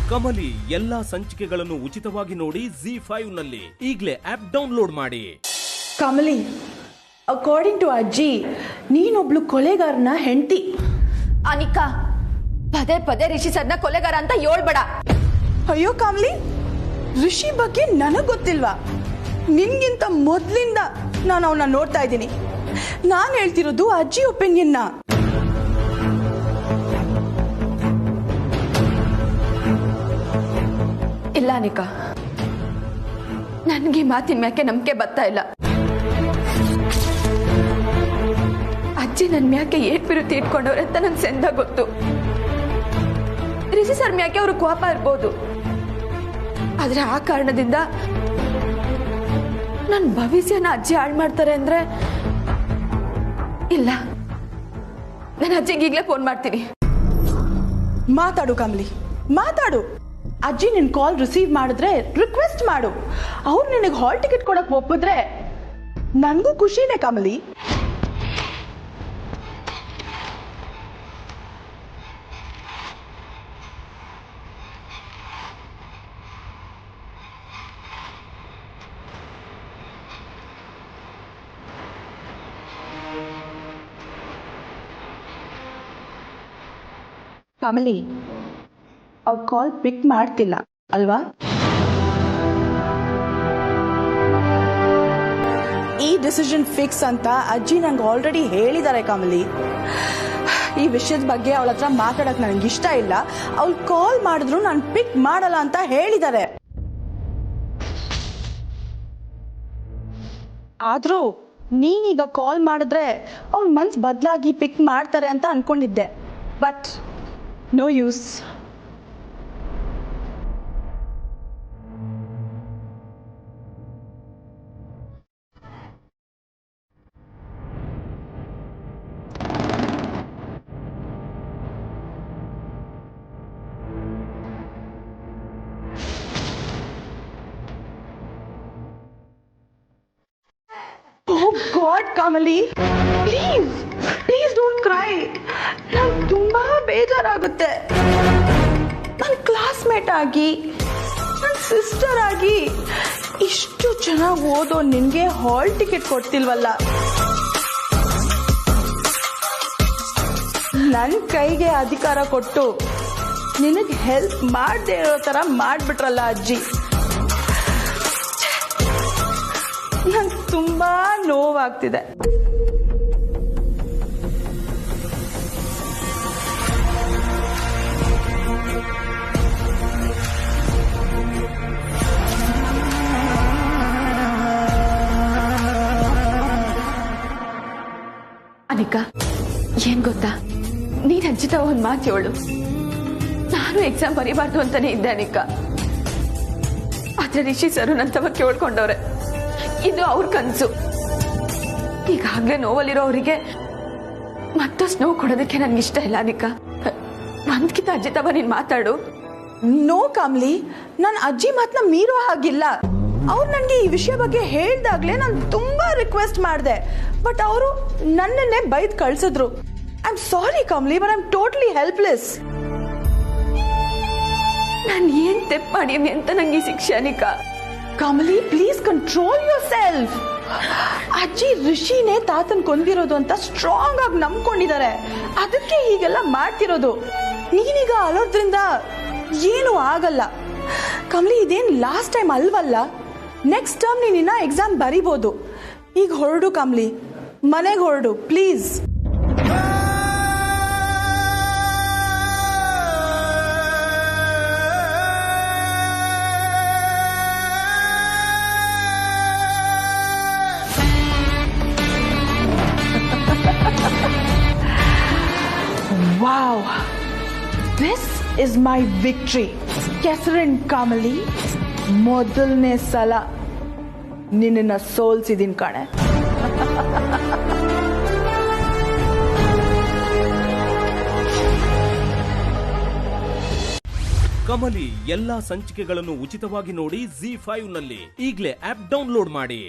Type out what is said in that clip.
ಕಮಲಿ ಎಲ್ಲಾ ಸಂಚಿಕೆಗಳನ್ನು ಉಚಿತವಾಗಿ ನೋಡಿ ZEE5 ನಲ್ಲಿ ಈಗಲೇ ಆಪ್ ಡೌನ್ಲೋಡ್ ಮಾಡಿ. ಕಮಲಿ, ಅಕಾರ್ಡಿಂಗ್ ಟು ಅಜ್ಜಿ ನೀನೊಬ್ಳು ಕೊಲೆಗಾರನ ಹೆಂಡತಿ. ಅನಿಕಾ, ಪದೇ ಪದೇ ರಿಷಿ ಸರ್ನ ಕೊಲೆಗಾರ ಅಂತ ಹೇಳ್ಬೇಡ. ಅಯ್ಯೋ ಕಮಲಿ, ರಿಷಿ ಬಗ್ಗೆ ನನಗ್ ಗೊತ್ತಿಲ್ವಾ? ನಿನ್ಗಿಂತ ಮೊದ್ಲಿಂದ ನಾನು ಅವನ್ನ ನೋಡ್ತಾ ಇದ್ದೀನಿ. ನಾನು ಹೇಳ್ತಿರೋದು ಅಜ್ಜಿ ಒಪಿನಿಯನ್ನ. ಇಲ್ಲ ಅನಿಕಾ, ನನ್ಗೆ ಮಾತಿನ ಮ್ಯಾಕೆ ನಂಬಿಕೆ ಬರ್ತಾ ಇಲ್ಲ. ಅಜ್ಜಿ ನನ್ ಮ್ಯಾಕೆ ಏಟ್ ವಿರುತ್ತಿ ಇಟ್ಕೊಂಡವ್ರೆ ಅಂತ ನಂಗೆ ಸೆಂದ ಗೊತ್ತು. ರಿಷಿ ಸರ್ ಮ್ಯಾಕೆ ಅವ್ರ ಕೋಪ ಇರ್ಬೋದು, ಆದ್ರೆ ಆ ಕಾರಣದಿಂದ ನನ್ ಭವಿಷ್ಯನ ಅಜ್ಜಿ ಹಾಳು ಮಾಡ್ತಾರೆ ಅಂದ್ರೆ ಇಲ್ಲ. ನಾನು ಅಜ್ಜಿಗೆ ಈಗಲೇ ಫೋನ್ ಮಾಡ್ತೀನಿ. ಮಾತಾಡು ಕಮಲಿ, ಮಾತಾಡು. ಅಜ್ಜಿ ನಿನ್ ಕಾಲ್ ರಿಸೀವ್ ಮಾಡಿದ್ರೆ ರಿಕ್ವೆಸ್ಟ್ ಮಾಡು. ಅವ್ರು ನಿನಗೆ ಹಾಲ್ ಟಿಕೆಟ್ ಕೊಡಕ್ ಒಪ್ಪಿದ್ರೆ ನನಗೂ ಖುಷಿನೇ ಕಮಲಿ. ಕಮಲಿ, ಅವ್ರ ಕಾಲ್ ಪಿಕ್ ಮಾಡ್ತಿಲ್ಲ ಅಲ್ವಾ? ಈ ಡಿಸಿಷನ್ ಫಿಕ್ಸ್ ಅಂತ ಅಜ್ಜಿ ನಂಗೆ ಆಲ್ರೆಡಿ ಹೇಳಿದ್ದಾರೆ ಕಮಲಿ. ಈ ವಿಷಯದ ಬಗ್ಗೆ ಅವಳ ಹತ್ರ ಮಾತಾಡಕ್ ನನಗೆ ಇಷ್ಟ ಇಲ್ಲ. ಅವ್ಳು ಕಾಲ್ ಮಾಡಿದ್ರು ನಾನು ಪಿಕ್ ಮಾಡಲ್ಲ ಅಂತ ಹೇಳಿದ್ದಾರೆ. ಆದ್ರೂ ನೀನೀಗ ಕಾಲ್ ಮಾಡಿದ್ರೆ ಅವ್ಳ ಮನ್ಸು ಬದಲಾಗಿ ಪಿಕ್ ಮಾಡ್ತಾರೆ ಅಂತ ಅನ್ಕೊಂಡಿದ್ದೆ. But no use. Oh God, Kamali, please don't cry. ನಂಗೆ ತುಂಬಾ ಬೇಜಾರಾಗುತ್ತೆ. ನನ್ನ ಕ್ಲಾಸ್ಮೇಟ್ ಆಗಿ, ನನ್ನ ಸಿಸ್ಟರ್ ಆಗಿ ಇಷ್ಟು ಚೆನ್ನಾಗಿ ಓದೋ ನಿನ್ಗೆ ಹಾಲ್ ಟಿಕೆಟ್ ಕೊಡ್ತಿಲ್ವಲ್ಲ. ನನ್ನ ಕೈಗೆ ಅಧಿಕಾರ ಕೊಟ್ಟು ನಿನಗೆ ಹೆಲ್ಪ್ ಮಾಡದೆ ಇರೋ ತರ ಮಾಡ್ಬಿಟ್ರಲ್ಲ ಅಜ್ಜಿ. ನಂಗೆ ತುಂಬಾ ನೋವಾಗ್ತಿದೆ. ಅನಿಕಾ, ಏನ್ ಗೊತ್ತಾ, ನೀನ್ ಅಜ್ಜಿತ ಒಂದ್ ಮಾತು ಹೇಳು. ನಾನು ಎಕ್ಸಾಮ್ ಬರೀಬಾರ್ದು ಅಂತಾನೆ ಇದ್ದೆ ಅನಿಕಾ, ಆದ್ರೆ ರಿಷಿ ಸರ್ ನಂತವ ಕೇಳ್ಕೊಂಡವ್ರೆ. ಇದು ಅವ್ರ ಕನ್ಸು. ಈಗಾಗ್ಲೇ ನೋವಲ್ಲಿರೋ ಅವರಿಗೆ ಮತ್ತಷ್ಟು ನೋವು ಕೊಡೋದಕ್ಕೆ ನನ್ಗೆ ಇಷ್ಟ ಇಲ್ಲ ಅನಿಕಾ. ನನ್ಗಿಂತ ಅಜ್ಜಿ ತವ ನೀನ್ ಮಾತಾಡು. ನೋ ಕಮಲಿ, ನನ್ನ ಅಜ್ಜಿ ಮಾತನ್ನ ಮೀರೋ ಹಾಗಿಲ್ಲ. ಅವ್ರು ನನಗೆ ಈ ವಿಷಯ ಬಗ್ಗೆ ಹೇಳ್ದಾಗ್ಲೇ ನಾನು ತುಂಬಾ ರಿಕ್ವೆಸ್ಟ್ ಮಾಡಿದೆ. ಬಟ್ ಅವರು ನನ್ನನ್ನೇ ಬೈದ್ ಕಳ್ಸಿದ್ರು. I am sorry Kamali, but I am totally helpless. ನಾನು ಏನ್ ತೆಪ್ಪ ಮಾಡೀನಿ ಅಂತ ನಂಗೆ ಈ ಶಿಕ್ಷೆ ಅನಿಕಾ. Kamali, please control yourself. ಅಜ್ಜಿ ರಿಷಿನೇ ತಾತನ್ ಕೊಂದಿರೋದು ಅಂತ ಸ್ಟ್ರಾಂಗ್ ಆಗಿ ನಂಬ್ಕೊಂಡಿದ್ದಾರೆ. ಅದಕ್ಕೆ ಹೀಗೆಲ್ಲ ಮಾಡ್ತಿರೋದು. ನೀನೀಗ ಅಳೋದ್ರಿಂದ ಏನು ಆಗಲ್ಲ ಕಮಲಿ. ಇದೇನ್ ಲಾಸ್ಟ್ ಟೈಮ್ ಅಲ್ವಲ್ಲ. ನೆಕ್ಸ್ಟ್ ಟರ್ಮ್ ನೀನಿನ್ನ ಎಕ್ಸಾಮ್ ಬರೀಬಹುದು. ಈಗ ಹೊರಡು ಕಮಲಿ, ಮನೆಗೆ ಹೊರಡು please. Wow, this is my victory. ಕೆಸರಿನ್ ಕಮಲಿ, ಮೊದಲನೇ ಸಲ ನಿನ್ನ ಸೋಲ್ಸಿದೀನಿ ಕಣೆ. ಕಮಲಿ ಎಲ್ಲಾ ಸಂಚಿಕೆಗಳನ್ನು ಉಚಿತವಾಗಿ ನೋಡಿ ZEE5 ನಲ್ಲಿ ಈಗಲೇ ಆಪ್ ಡೌನ್ಲೋಡ್ ಮಾಡಿ.